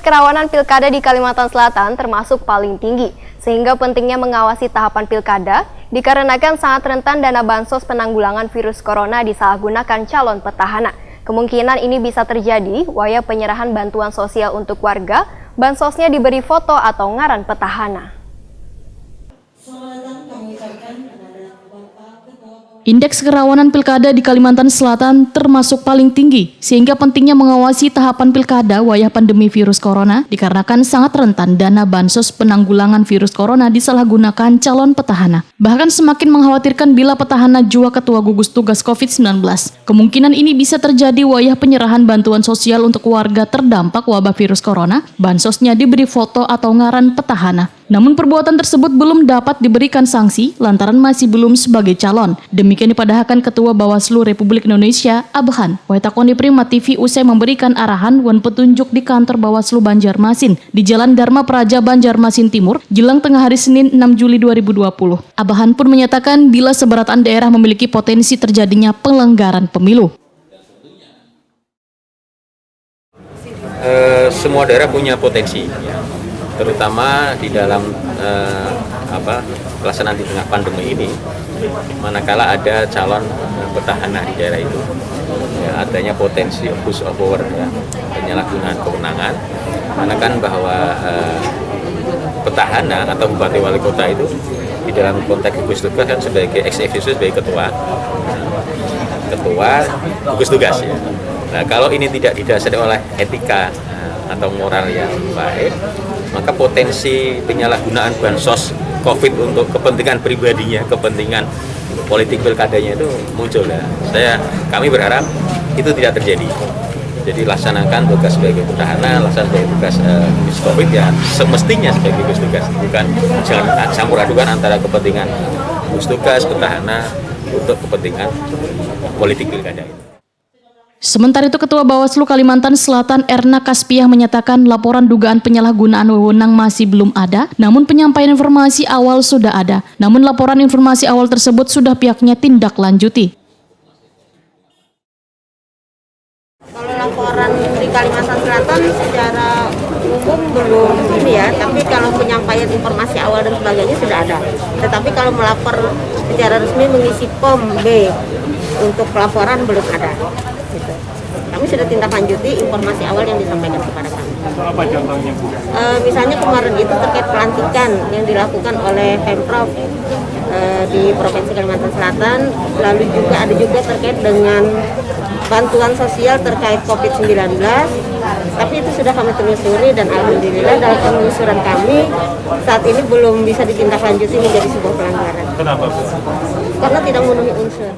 kerawanan pilkada di Kalimantan Selatan termasuk paling tinggi, sehingga pentingnya mengawasi tahapan pilkada dikarenakan sangat rentan dana bansos penanggulangan virus corona disalahgunakan calon petahana. Kemungkinan ini bisa terjadi waya penyerahan bantuan sosial untuk warga, bansosnya diberi foto atau ngaran petahana. Indeks kerawanan pilkada di Kalimantan Selatan termasuk paling tinggi, sehingga pentingnya mengawasi tahapan pilkada wayah pandemi virus corona dikarenakan sangat rentan dana bansos penanggulangan virus corona disalahgunakan calon petahana. Bahkan semakin mengkhawatirkan bila petahana jua ketua gugus tugas COVID-19. Kemungkinan ini bisa terjadi wayah penyerahan bantuan sosial untuk warga terdampak wabah virus corona, bansosnya diberi foto atau ngaran petahana. Namun perbuatan tersebut belum dapat diberikan sanksi lantaran masih belum sebagai calon. Demikian dipadahkan Ketua Bawaslu Republik Indonesia, Abhan Waitakoni Prima TV usai memberikan arahan wan petunjuk di kantor Bawaslu Banjarmasin di Jalan Dharma Praja Banjarmasin Timur, jelang tengah hari Senin 6 Juli 2020. Abhan pun menyatakan bila seberatan daerah memiliki potensi terjadinya pelanggaran pemilu. Semua daerah punya potensi, ya, terutama di dalam pelaksanaan di tengah pandemi ini, manakala ada calon petahana di daerah itu, ya, adanya potensi abuse of power, ya, penyalahgunaan kewenangan, manakan bahwa petahana atau bupati wali kota itu di dalam konteks gugus tugas kan sebagai ex officio sebagai ketua gugus tugas, ya. Nah, kalau ini tidak didasari oleh etika atau moral yang baik, maka potensi penyalahgunaan bansos COVID untuk kepentingan pribadinya, kepentingan politik pilkadanya itu muncul, ya. Kami berharap itu tidak terjadi. Jadi laksanakan tugas sebagai petahana, laksanakan sebagai tugas gugus COVID, ya semestinya sebagai gugus tugas, bukan jangan campur adukan antara kepentingan gugus tugas, petahana untuk kepentingan politik pilkada itu. Sementara itu, Ketua Bawaslu Kalimantan Selatan Erna Kaspiah menyatakan laporan dugaan penyalahgunaan wewenang masih belum ada, namun penyampaian informasi awal sudah ada. Namun laporan informasi awal tersebut sudah pihaknya tindak lanjuti. Kalau laporan di Kalimantan Selatan secara umum belum ini, ya, tapi kalau penyampaian informasi awal dan sebagainya sudah ada. Tetapi kalau melapor secara resmi mengisi POM B untuk pelaporan belum ada. Gitu. Kami sudah tindak lanjuti informasi awal yang disampaikan kepada kami. Apa contohnya, Bu? Misalnya kemarin itu terkait pelantikan yang dilakukan oleh Pemprov di Provinsi Kalimantan Selatan, lalu juga ada juga terkait dengan bantuan sosial terkait COVID-19, tapi itu sudah kami telusuri dan alhamdulillah dalam penelusuran kami saat ini belum bisa ditindaklanjuti menjadi sebuah pelanggaran. Kenapa, Bu? Karena tidak memenuhi unsur.